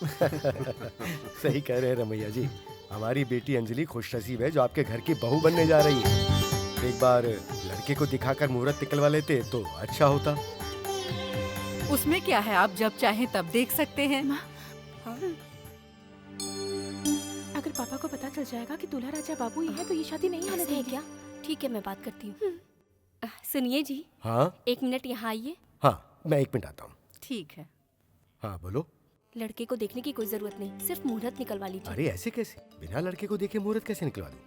सही कह रहे हैं रमैया जी। हमारी बेटी अंजलि खुशनसीब है जो आपके घर की बहू बनने जा रही है। एक बार लड़के को दिखाकर मुहूर्त निकलवा लेते तो अच्छा होता। उसमें क्या है, आप जब चाहें तब देख सकते हैं। अगर पापा को पता चल जाएगा कि दूल्हा राजा बाबू ही है तो ये शादी नहीं होने देंगे। क्या? ठीक है, मैं बात करती हूँ। सुनिए जी। हाँ 1 मिनट यहाँ आइए। हाँ, मैं 1 मिनट आता हूँ। ठीक है। हाँ बोलो। लड़के को देखने की कोई जरूरत नहीं, सिर्फ मुहूर्त निकलवा लीजिए। अरे ऐसे कैसे, बिना लड़के को देखे मुहूर्त कैसे निकलवा दूँ?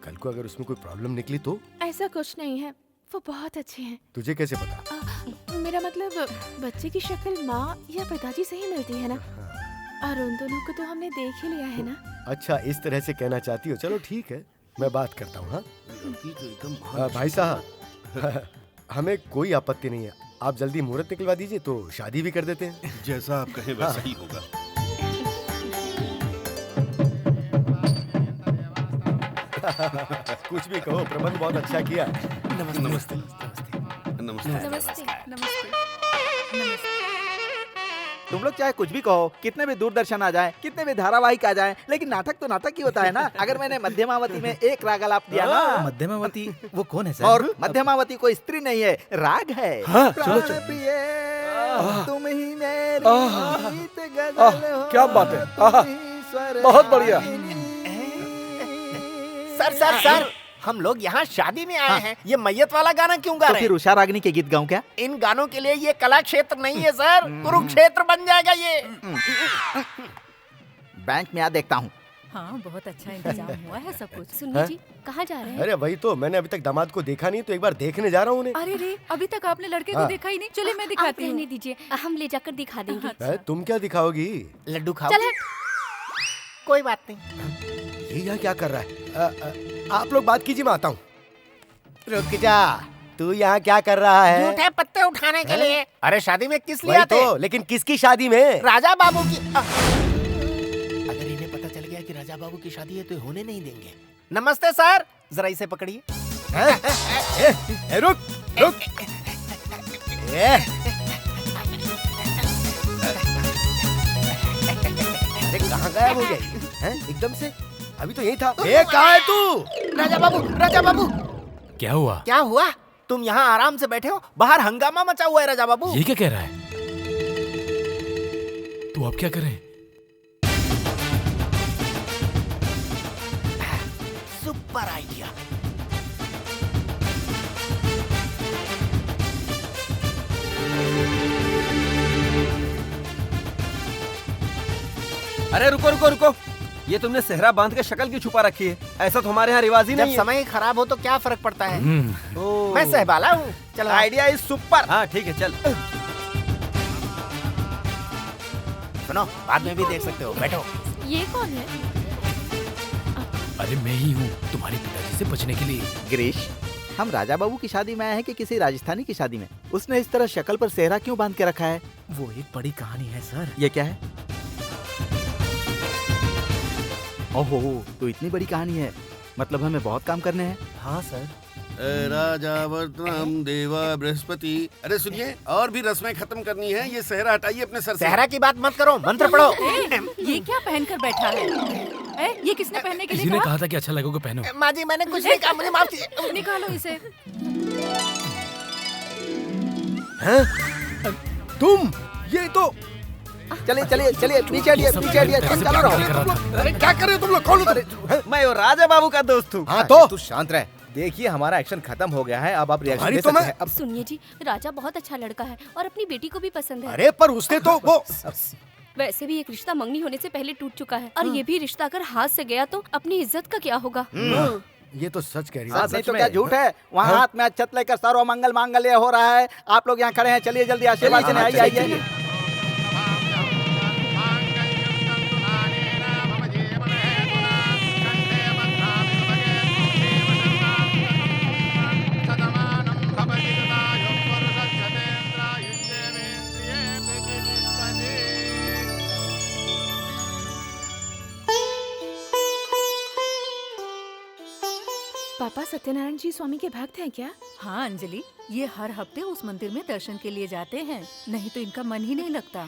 कल को अगर उसमें कोई प्रॉब्लम निकली तो? ऐसा कुछ नहीं है, वो बहुत अच्छे हैं। तुझे कैसे पता? मेरा मतलब बच्चे की शक्ल माँ या पिताजी से ही मिलती है ना। और उन दोनों को तो हमने देख ही लिया है ना। अच्छा इस तरह से कहना चाहती हो, चलो ठीक है, मैं बात करता हूँ। हाँ भाई साहब, हमें कोई आपत्ति नहीं है, आप जल्दी मुहूर्त निकलवा दीजिए तो शादी भी कर देते हैं। जैसा आप कहें वैसा ही होगा। कुछ भी कहो, प्रबंध बहुत अच्छा किया। नमस्ते नमस्ते नमस्ते नमस्ते। नमस्ते। तुम लोग चाहे कुछ भी कहो, कितने भी दूरदर्शन आ जाए, कितने भी धारावाहिक आ जाए, लेकिन नाटक तो नाटक ही होता है ना। अगर मैंने मध्यमावती में एक राग आलाप दिया ना, मध्यमावती वो कौन है सर? और मध्यमावती कोई स्त्री नहीं है, राग है। हाँ, चलो, चलो। प्रिय तुम ही मेरी गीत गजल हो, क्या बात है, तुम ही स्वर बहुत बढ़िया। सर हम लोग यहाँ शादी में आए हैं, ये मैयत वाला गाना क्यों गा तो रहे फिर हैं? उषा रागनी के गीत गाऊं क्या? इन गानों के लिए ये कला क्षेत्र नहीं है सर, कुरुक्षेत्र बन जाएगा ये। बैंक में आ देखता हूँ। हाँ बहुत अच्छा इंतजाम हुआ है सब कुछ। सुनिए जी, कहाँ जा रहे हैं? अरे वही तो, मैंने अभी तक दामाद को देखा नहीं तो एक बार देखने जा रहा हूँ उन्हें। अरे रे, अभी तक आपने लड़के को हाँ। देखा ही नहीं। चलिए मैं आप दिखाती रहने हूँ। दीजिए, हम ले जाकर दिखा देंगे। है, तुम क्या दिखाओगी? लड्डू खाओ। चल हट। कोई बात नहीं। ये यहाँ क्या कर रहा है? आप लोग बात कीजिए, मैं आता हूँ। रुक जा, तू यहाँ क्या कर रहा है? झूठे पत्ते उठाने के लिए। अरे शादी में किस लिए वही आते? तो, लेकिन किसकी शादी में? राजा बाबू की। अगर इन्हें पता चल गया कि राजा बाबू की शादी है तो होने नहीं देंगे। नमस्ते सर, जरा इसे पकड़िए। रुक रुक। अरे कहाँ गायब हो गया एकदम से? अभी तो यही था। कहाँ है तू? राजा बाबू। क्या हुआ? क्या हुआ? तुम यहाँ आराम से बैठे हो, बाहर हंगामा मचा हुआ है राजा बाबू। ये क्या कह रहा है? तो अब क्या करें? Super idea. अरे रुको रुको रुको, ये तुमने सेहरा बांध के शक्ल क्यों छुपा रखी है? ऐसा तो हमारे यहाँ रिवाज ही जब नहीं है। समय खराब हो तो क्या फर्क पड़ता है? ओह। मैं सहबाला हूँ। चलो आइडिया इज सुपर। हाँ ठीक है, चल। सुनो, बाद में भी देख सकते हो, बैठो। ये कौन है? अरे मैं ही हूँ, तुम्हारे पिताजी से बचने के लिए। गिरीश, हम राजा बाबू की शादी में आए हैं कि किसी राजस्थानी की शादी में? उसने इस तरह शक्ल पर सेहरा क्यों बांध के रखा है? वो एक बड़ी कहानी है सर। ये क्या है? ओहो, तो इतनी बड़ी कहानी है, मतलब हमें बहुत काम करने हैं। हाँ सर। राजा वर्तनम देवा बृहस्पति। अरे सुनिए, और भी रस्में खत्म करनी है, ये सहरा हटाइए अपने सर से। सहरा की बात मत करो, मंत्र पढ़ो। ये क्या पहनकर बैठा है? ये किसने पहनने के किसी लिए ने कहा? कहा था कि अच्छा लगेगा पहनो। माँ जी, मैंने कुछ नहीं कहा, मुझे माफ कीजिए। निकालो इसे। तुम ये तो चलिए चलिए चलिए, नीचे हटिए, नीचे हटिए, तुम चलो रहो। अरे क्या कर रहे हो तुम लोग? कौन हो तुम? मैं वो राजा बाबू का दोस्त हूँ। हाँ तो? तू शांत रह। देखिए हमारा एक्शन खत्म हो गया है, अब आप रिएक्शन तुम्हारी दे तो सकते मैं- हैं। अब सुनिए जी, राजा बहुत अच्छा लड़का है और अपनी बेटी को भी पसंद है। अरे पर उसने तो वो वैसे भी एक रिश्ता मंगनी होने से पहले टूट चुका है, और ये भी रिश्ता अगर हाथ से गया तो अपनी इज्जत का क्या होगा? ये तो सच कह रही सच है। नहीं तो क्या झूठ है? वहाँ हाथ में अक्षत लेकर सर्व मंगल मांगल्य हो रहा है, आप लोग यहाँ खड़े हैं। चलिए जल्दी आशीर्वाद देने आइए आइए। पापा सत्यनारायण जी स्वामी के भक्त हैं क्या? हाँ अंजलि, ये हर हफ्ते उस मंदिर में दर्शन के लिए जाते हैं, नहीं तो इनका मन ही नहीं लगता।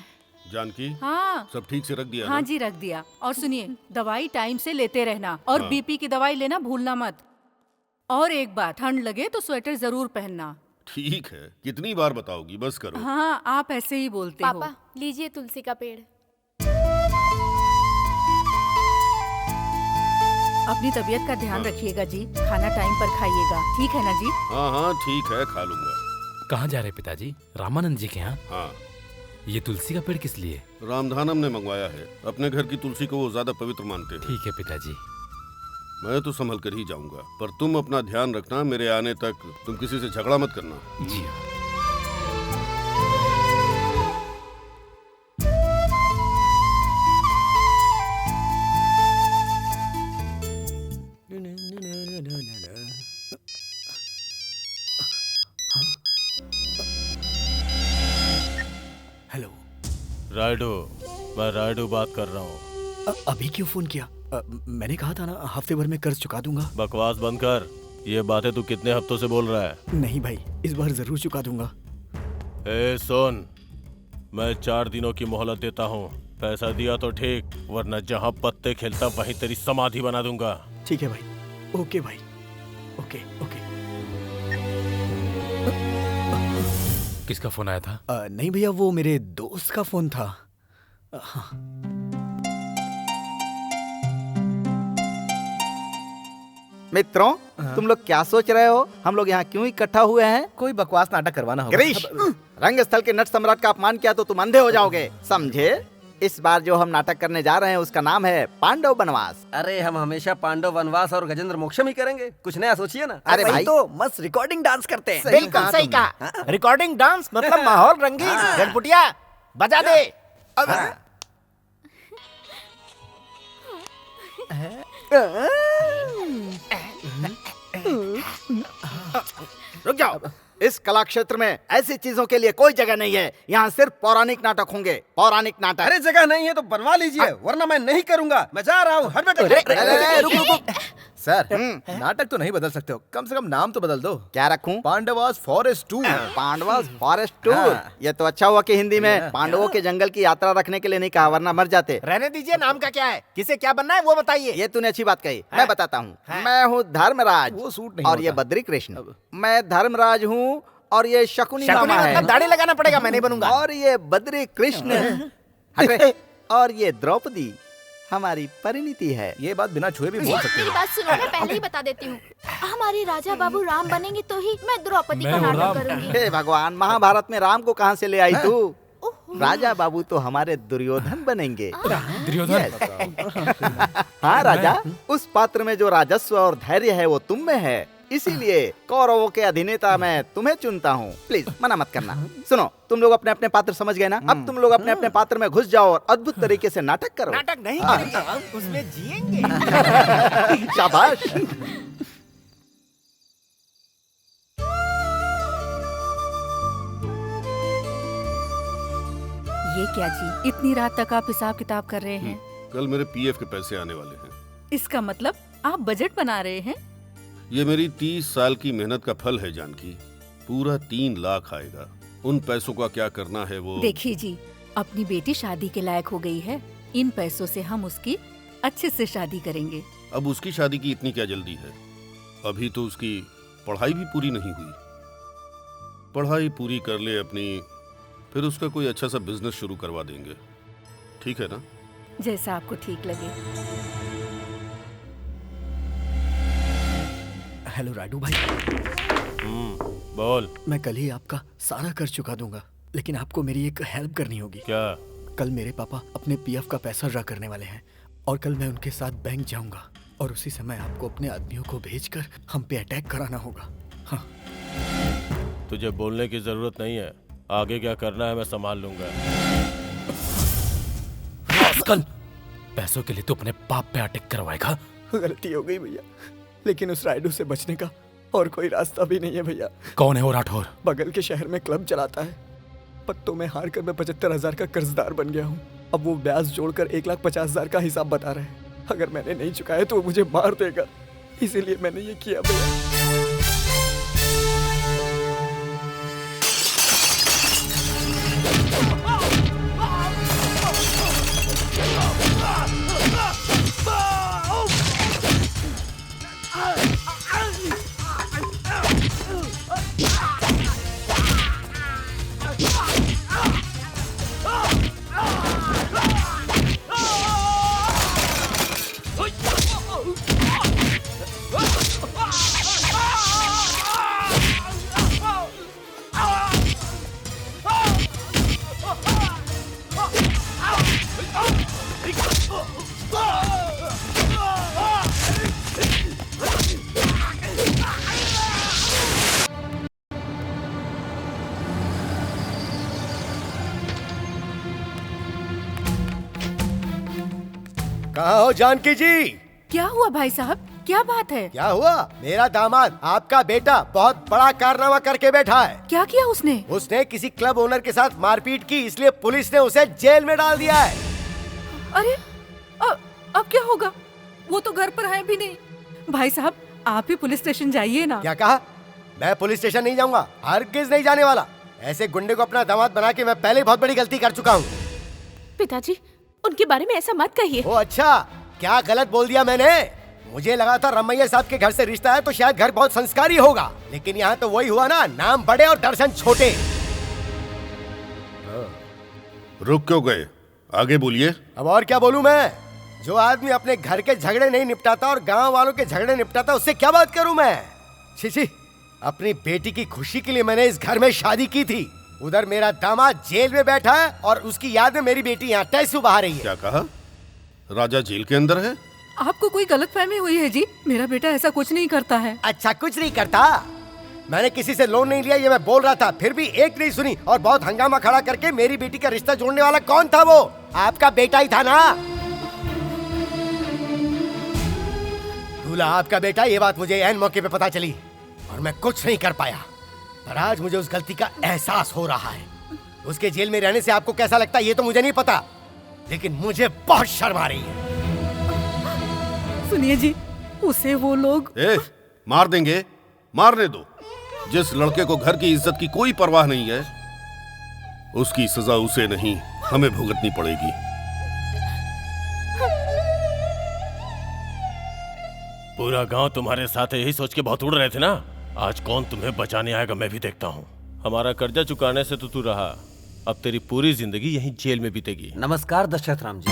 जानकी, हाँ सब ठीक से रख दिया हाँ ना? जी रख दिया। और सुनिए, दवाई टाइम से लेते रहना और हाँ। बीपी की दवाई लेना भूलना मत। और एक बात, ठंड लगे तो स्वेटर जरूर पहनना। ठीक है, कितनी बार बताओगी, बस करो। हाँ आप ऐसे ही बोलते हो। पापा लीजिए तुलसी का पेड़। अपनी तबीयत का ध्यान रखिएगा जी, खाना टाइम पर खाइएगा, ठीक है ना जी? हाँ हाँ ठीक है, खा लूंगा। कहाँ जा रहे पिताजी? रामानंद जी के यहाँ? हाँ, ये तुलसी का पेड़ किस लिए? रामधानम ने मंगवाया है। अपने घर की तुलसी को वो ज्यादा पवित्र मानते हैं। ठीक है पिताजी। मैं तो संभल कर ही जाऊंगा, पर तुम अपना ध्यान रखना। मेरे आने तक तुम किसी से झगड़ा मत करना। जी हाँ। हेलो राइडू, मैं राइडू बात कर रहा हूँ। अभी क्यों फोन किया? मैंने कहा था ना हफ्ते भर में कर्ज चुका दूंगा। बकवास बंद कर। ये बातें तू कितने हफ्तों से बोल रहा है? नहीं भाई, इस बार जरूर चुका दूंगा। ए सुन, मैं 4 दिनों की मोहलत देता हूँ। पैसा दिया तो ठीक, वरना जहाँ पत्ते खेलता वहीं तेरी समाधि बना दूंगा। ठीक है भाई। ओके भाई, ओके ओके। किसका फोन आया था? नहीं भैया, वो मेरे दोस्त का फोन था। हाँ। मित्रों, तुम लोग क्या सोच रहे हो? हम लोग यहाँ क्यों इकट्ठा हुए हैं? कोई बकवास नाटक करवाना होगा। गिरीश, रंगस्थल के नट सम्राट का अपमान किया तो तुम अंधे हो जाओगे, समझे? इस बार जो हम नाटक करने जा रहे हैं उसका नाम है पांडव वनवास। अरे हम हमेशा पांडव वनवास और गजेंद्र मोक्षम ही करेंगे, कुछ नया सोचिए ना। अरे भाई तो मस्त रिकॉर्डिंग डांस करते हैं। बिल्कुल सही कहा। रिकॉर्डिंग डांस मतलब माहौल रंगीन। गणपुटिया बजा दे। रुक जाओ। इस कला क्षेत्र में ऐसी चीजों के लिए कोई जगह नहीं है। यहाँ सिर्फ पौराणिक नाटक होंगे, पौराणिक नाटक। अरे जगह नहीं है तो बनवा लीजिए, वरना मैं नहीं करूंगा। मैं जा रहा हूँ। रुक। सर, नाटक तो नहीं बदल सकते हो, कम से कम नाम तो बदल दो। क्या रखूं? Pandavas forest tour. Pandavas forest tour. ये तो अच्छा हुआ कि हिंदी में पांडवों के जंगल की यात्रा रखने के लिए नहीं कहा, वरना मर जाते। रहने दीजिए, नाम का क्या है? किसे क्या बनना है वो बताइए। ये तूने अच्छी बात कही, मैं बताता हूँ। मैं हूँ धर्मराज। वो सूट नहीं और ये होता। बद्री कृष्ण। मैं धर्मराज हूँ और ये शकुनी मामा है। दाढ़ी लगाना पड़ेगा, मैं नहीं बनूंगा। और ये बद्री कृष्ण हटे। और ये द्रौपदी हमारी परिणीति है। ये बात बिना छुए भी बोल सकते मेरी हो। बात सुनो, मैं पहले ही बता देती हूँ। हमारे राजा बाबू राम बनेंगे तो ही मैं द्रौपदी का मैं हूँ नाटक राम। करूंगी। हे भगवान, महाभारत में राम को कहाँ से ले आई तू? राजा बाबू तो हमारे दुर्योधन बनेंगे। दुर्योधन? हाँ राजा, उस पात्र में जो राजस्व और धैर्य है वो तुम में है, इसीलिए कौरवों के अभिनेता मैं तुम्हें चुनता हूँ। प्लीज मना मत करना। सुनो, तुम लोग अपने अपने पात्र समझ गए ना? अब तुम लोग अपने अपने पात्र में घुस जाओ और अद्भुत तरीके से नाटक करो। नाटक नहीं करेंगे, उसमें जिएंगे। शाबाश। ये क्या जी, इतनी रात तक आप हिसाब किताब कर रहे हैं? कल मेरे पीएफ के पैसे आने वाले हैं। इसका मतलब आप बजट बना रहे हैं? ये मेरी 30 साल की मेहनत का फल है जानकी। पूरा 3 लाख आएगा। उन पैसों का क्या करना है वो। देखिए जी, अपनी बेटी शादी के लायक हो गई है। इन पैसों से हम उसकी अच्छे से शादी करेंगे। अब उसकी शादी की इतनी क्या जल्दी है? अभी तो उसकी पढ़ाई भी पूरी नहीं हुई। पढ़ाई पूरी कर ले अपनी, फिर उसका कोई अच्छा सा बिजनेस शुरू करवा देंगे। ठीक है ना? जैसा आपको ठीक लगे। हेलो राडू भाई, बोल। मैं कल ही आपका सारा कर्ज चुका दूंगा, लेकिन आपको मेरी एक हेल्प करनी होगी। क्या? कल मेरे पापा अपने पीएफ का पैसा ड्रा करने वाले हैं और कल मैं उनके साथ बैंक जाऊंगा और उसी समय आपको अपने आदमियों को भेजकर हम पे अटैक कराना होगा। हाँ। तुझे बोलने की जरूरत नहीं है। आगे क्या करना है मैं संभाल लूंगा। रास्कल! पैसों के लिए तो अपने बाप पे अटैक करवाएगा। गलती हो गई भैया, लेकिन उस राइडू से बचने का और कोई रास्ता भी नहीं है भैया। कौन है वो राठौर? बगल के शहर में क्लब चलाता है। पत्तों में हार कर मैं 75,000 का कर्जदार बन गया हूँ। अब वो ब्याज जोड़कर 1,50,000 का हिसाब बता रहे हैं। अगर मैंने नहीं चुकाया तो वो मुझे मार देगा, इसीलिए मैंने ये किया भैया। कहाँ हो जानकी जी? क्या हुआ भाई साहब, क्या बात है? क्या हुआ? मेरा दामाद आपका बेटा बहुत बड़ा कारनामा करके बैठा है। क्या किया उसने? उसने किसी क्लब ओनर के साथ मारपीट की, इसलिए पुलिस ने उसे जेल में डाल दिया है। अरे अब क्या होगा? वो तो घर पर है भी नहीं। भाई साहब आप ही पुलिस स्टेशन जाइए ना। क्या कहा? मैं पुलिस स्टेशन नहीं जाऊंगा, हरगिज नहीं जाने वाला। ऐसे गुंडे को अपना दामाद बना के मैं पहले ही बहुत बड़ी गलती कर चुका हूँ। पिताजी उनके बारे में ऐसा मत कहिए। ओ अच्छा, क्या गलत बोल दिया मैंने? मुझे लगा था रमैया साहब के घर से रिश्ता है तो शायद घर बहुत संस्कारी होगा, लेकिन यहाँ तो वही हुआ ना, नाम बड़े और दर्शन छोटे। रुक क्यों गए? आगे बोलिए। अब और क्या बोलूं मैं? जो आदमी अपने घर के झगड़े नहीं निपटाता और गांव वालों के झगड़े निपटाता, उससे क्या बात करूं मैं? छी, अपनी बेटी की खुशी के लिए मैंने इस घर में शादी की थी। उधर मेरा दामाद जेल में बैठा है और उसकी याद में मेरी बेटी यहाँ टैसू बहा रही है। क्या कहा? राजा जेल के अंदर है? आपको कोई गलतफहमी हुई है जी, मेरा बेटा ऐसा कुछ नहीं करता है। अच्छा कुछ नहीं करता? मैंने किसी से लोन नहीं लिया, ये मैं बोल रहा था, फिर भी एक नहीं सुनी और बहुत हंगामा खड़ा करके मेरी बेटी का रिश्ता जोड़ने वाला कौन था? वो आपका बेटा ही था ना? दूल्हा आपका बेटा, ये बात मुझे ऐन मौके पे पता चली और मैं कुछ नहीं कर पाया, पर आज मुझे उस गलती का एहसास हो रहा है। उसके जेल में रहने से आपको कैसा लगता है ये तो मुझे नहीं पता, लेकिन मुझे बहुत शर्म आ रही है। सुनिए जी, उसे वो लोग मार देंगे, मारने दो। जिस लड़के को घर की इज्जत की कोई परवाह नहीं है, उसकी सजा उसे नहीं हमें भुगतनी पड़ेगी। पूरा गांव तुम्हारे साथ यही सोच के बहुत उड़ रहे थे ना। आज कौन तुम्हें बचाने आएगा मैं भी देखता हूँ। हमारा कर्जा चुकाने से तो तू रहा, अब तेरी पूरी जिंदगी यहीं जेल में बीतेगी। नमस्कार दशरथ राम जी।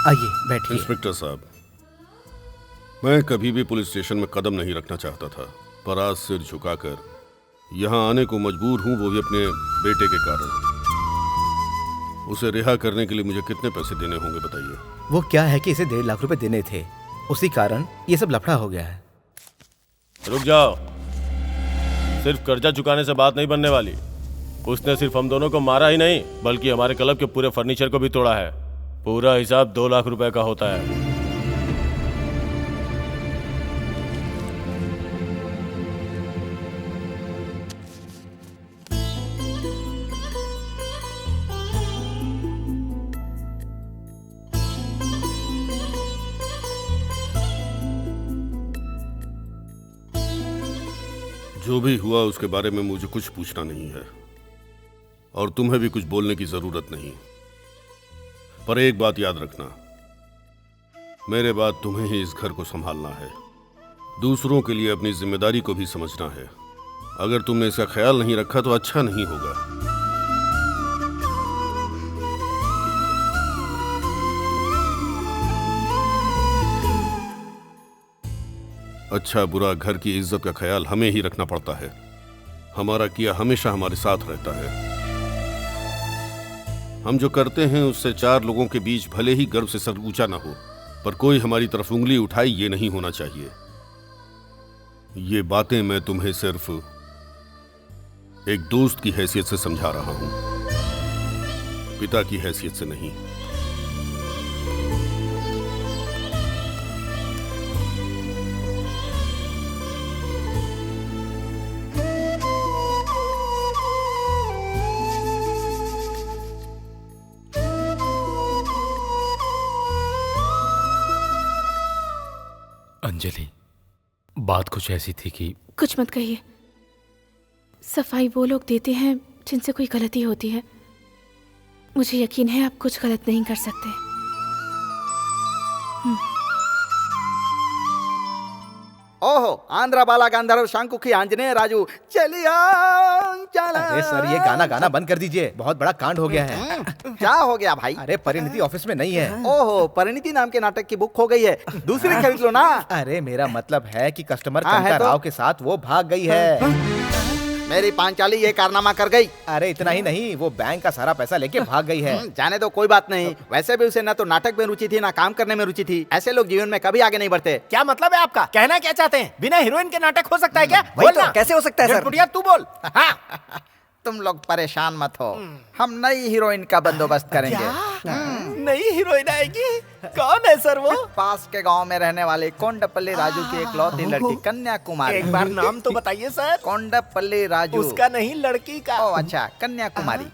आइए बैठिए। इंस्पेक्टर साहब, मैं कभी भी पुलिस स्टेशन में कदम नहीं रखना चाहता था, पर आज सिर झुकाकर यहाँ आने को मजबूर हूँ, वो भी अपने बेटे के कारण। उसे रिहा करने के लिए मुझे कितने पैसे देने होंगे बताइए? वो क्या है कि इसे 1.5 लाख रुपए देने थे, उसी कारण ये सब लफड़ा हो गया है। रुक जाओ, सिर्फ कर्जा चुकाने से बात नहीं बनने वाली। उसने सिर्फ हम दोनों को मारा ही नहीं, बल्कि हमारे क्लब के पूरे फर्नीचर को भी तोड़ा है। पूरा हिसाब 2 लाख रुपए का होता है। जो भी हुआ उसके बारे में मुझे कुछ पूछना नहीं है और तुम्हें भी कुछ बोलने की जरूरत नहीं, पर एक बात याद रखना, मेरे बाद तुम्हें ही इस घर को संभालना है। दूसरों के लिए अपनी जिम्मेदारी को भी समझना है। अगर तुमने इसका ख्याल नहीं रखा तो अच्छा नहीं होगा। अच्छा बुरा घर की इज्जत का ख्याल हमें ही रखना पड़ता है। हमारा किया हमेशा हमारे साथ रहता है। हम जो करते हैं उससे 4 लोगों के बीच भले ही गर्व से सर ऊंचा ना हो, पर कोई हमारी तरफ उंगली उठाए ये नहीं होना चाहिए। ये बातें मैं तुम्हें सिर्फ एक दोस्त की हैसियत से समझा रहा हूं, पिता की हैसियत से नहीं। अंजलि, बात कुछ ऐसी थी कि कुछ मत कहिए। सफाई वो लोग देते हैं जिनसे कोई गलती होती है। मुझे यकीन है आप कुछ गलत नहीं कर सकते। ओहो, आंध्रा बाला गांधर्व शांकुखी आंजनेय राजू चलिया चला। अरे सर, ये गाना गाना बंद कर दीजिए, बहुत बड़ा कांड हो गया है। क्या हो गया भाई? अरे परिणीति ऑफिस में नहीं है। ओहो, परिणीति नाम के नाटक की बुक खो गई है, दूसरी खरीद लो ना। अरे मेरा मतलब है कि कस्टमर हाँ, है कनका तो? राव के साथ वो भाग गई है। मेरी पांचाली ये कारनामा कर गई। अरे इतना ही नहीं, वो बैंक का सारा पैसा लेके भाग गई है। जाने दो, कोई बात नहीं। वैसे भी उसे ना तो नाटक में रुचि थी ना काम करने में रुचि थी। ऐसे लोग जीवन में कभी आगे नहीं बढ़ते। क्या मतलब है आपका? कहना क्या चाहते हैं? बिना हीरोइन के नाटक हो सकता है क्या? वही तो, कैसे हो सकता है सर? गणपुटिया तू बोल। तुम लोग परेशान मत हो, हम नई हीरोइन का बंदोबस्त करेंगे। नई हीरोइन आएगी? कौन है सर वो? पास के गांव में रहने वाले कोंडपल्ली राजू की एकलौती लड़की कन्याकुमारी। एक बार नाम तो बताइए सर। कोंडपल्ली राजू। उसका नहीं, लड़की का। ओ अच्छा, कन्याकुमारी।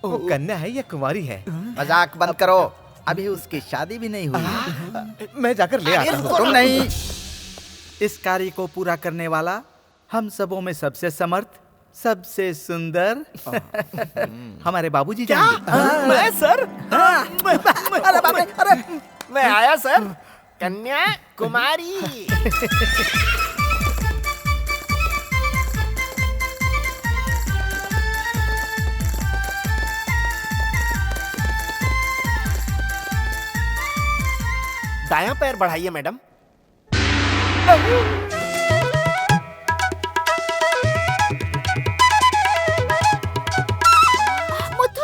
वो कन्या है या कुमारी है? मजाक बंद करो, अभी उसकी शादी भी नहीं हुई। मैं जाकर ले आता हूँ। तुम नहीं, इस कार्य को पूरा करने वाला हम सबों में सबसे समर्थ, सबसे सुंदर हमारे बाबूजी जाएंगे। मैं सर? अरे बाप रे, अरे मैं आया सर। कन्या कुमारी। दायां पैर बढ़ाइए मैडम।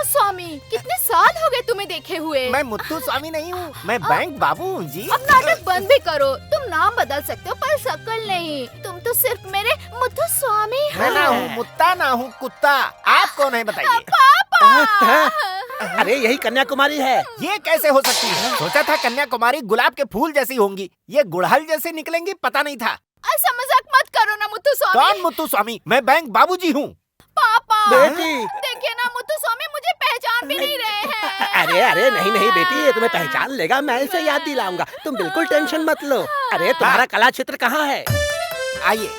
स्वामी, कितने साल हो गए तुम्हें देखे हुए? मैं मुत्तू स्वामी नहीं हूँ, मैं बैंक बाबू हूँ जी। अब नाटक बंद भी करो। तुम नाम बदल सकते हो पर शक्ल नहीं। तुम तो सिर्फ मेरे मुत्तू स्वामी हो। मैं ना हूँ मुत्ता, ना हूँ कुत्ता। आप कौन है बताइए? पापा। अरे यही कन्याकुमारी है। ये कैसे हो सकती है? सोचा था कन्याकुमारी गुलाब के फूल जैसी होंगी, ये गुड़हल जैसे निकलेंगी, पता नहीं था। ऐसा मजाक मत करो ना मुत्तू स्वामी। कौन मुत्तू स्वामी? मैं बैंक बाबूजी हूँ। पापा बेटी। देखिए ना, मुत्तू स्वामी मुझे पहचान भी नहीं रहे हैं। अरे अरे नहीं नहीं बेटी, ये तुम्हें पहचान लेगा, मैं इसे याद दिलाऊंगा, तुम बिल्कुल टेंशन मत लो। अरे तुम्हारा कला क्षेत्र कहाँ है? आइए,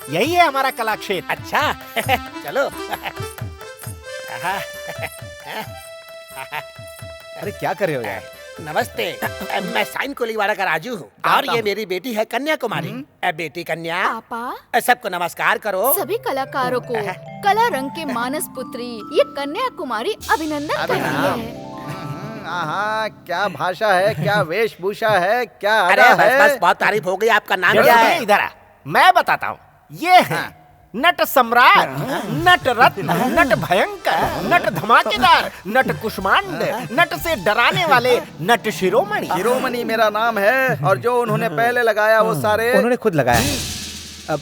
यही है हमारा कला क्षेत्र। अच्छा चलो। अरे क्या कर रहे हो यार? नमस्ते, मैं साइन कोलीवाड़ा का राजू हूँ और ये मेरी बेटी है कन्याकुमारी। बेटी कन्या, पापा सबको नमस्कार करो। सभी कलाकारों को कला रंग के मानस पुत्री ये कन्याकुमारी अभिनंदन कर रही है। हाँ, क्या भाषा है, क्या वेशभूषा है, क्या अदा अरे है। बस बहुत तारीफ हो गई। आपका नाम क्या है? इधर आ, मैं बताता हूँ। ये है नट सम्राट, नट रत्न, नट भयंकर, नट धमाकेदार, नट कुष्मांड, नट से डराने वाले नट शिरोमणि। शिरोमणि मेरा नाम है और जो उन्होंने पहले लगाया वो सारे उन्होंने खुद लगाया। अब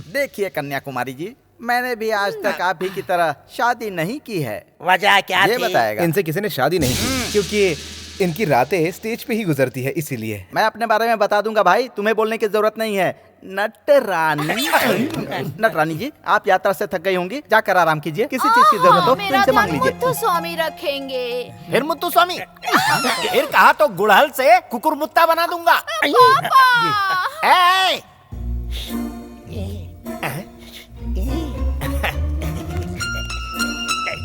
देखिए कन्याकुमारी जी, मैंने भी आज तक आप ही की तरह शादी नहीं की है। वजह क्या ये थी? बताएगा। इनसे किसी ने शादी नहीं की क्योंकि इनकी रातें स्टेज पे ही गुजरती है, इसीलिए। मैं अपने बारे में बता दूंगा भाई, तुम्हें बोलने की जरूरत नहीं है। नटरानी। नटरानी जी, आप यात्रा से थक गई होंगी, जाकर आराम कीजिए। किसी चीज की जरूरत हो तो इनसे मांग लीजिए। मुत्तू स्वामी रखेंगे। फिर मुत्तू स्वामी, फिर कहा तो गुड़हल से कुकुर मुत्ता बना दूंगा। ए!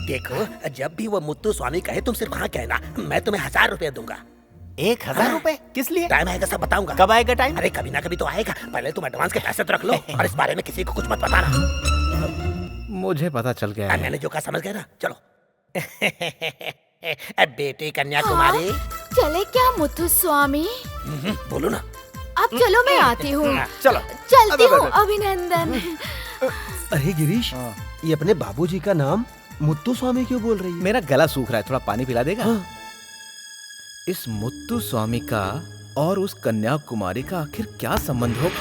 देखो, जब भी वो मुत्तू स्वामी कहे तुम सिर्फ हाँ कहना, मैं तुम्हें 1000 रुपए दूंगा। 1000 रुपए? किस लिए? टाइम आएगा सब बताऊंगा। कब आएगा टाइम? अरे कभी ना कभी तो आएगा, पहले तुम एडवांस के पैसे तो रख लो और इस बारे में किसी को कुछ मत बताना। मुझे पता चल गया है। मैंने जो कहा समझ गए ना? चलो। बेटी कन्याकुमारी। चले क्या मुत्तू स्वामी? बोलो ना। अब चलो, मैं आती हूँ। चलो चलती हूँ। अभिनंदन। अरे गिरीश, ये अपने बाबूजी का नाम मुत्तू स्वामी क्यों बोल रही है? मेरा गला सूख रहा है, थोड़ा पानी पिला देगा? इस मुत्तू स्वामी का और उस कन्याकुमारी का आखिर क्या संबंध होगा?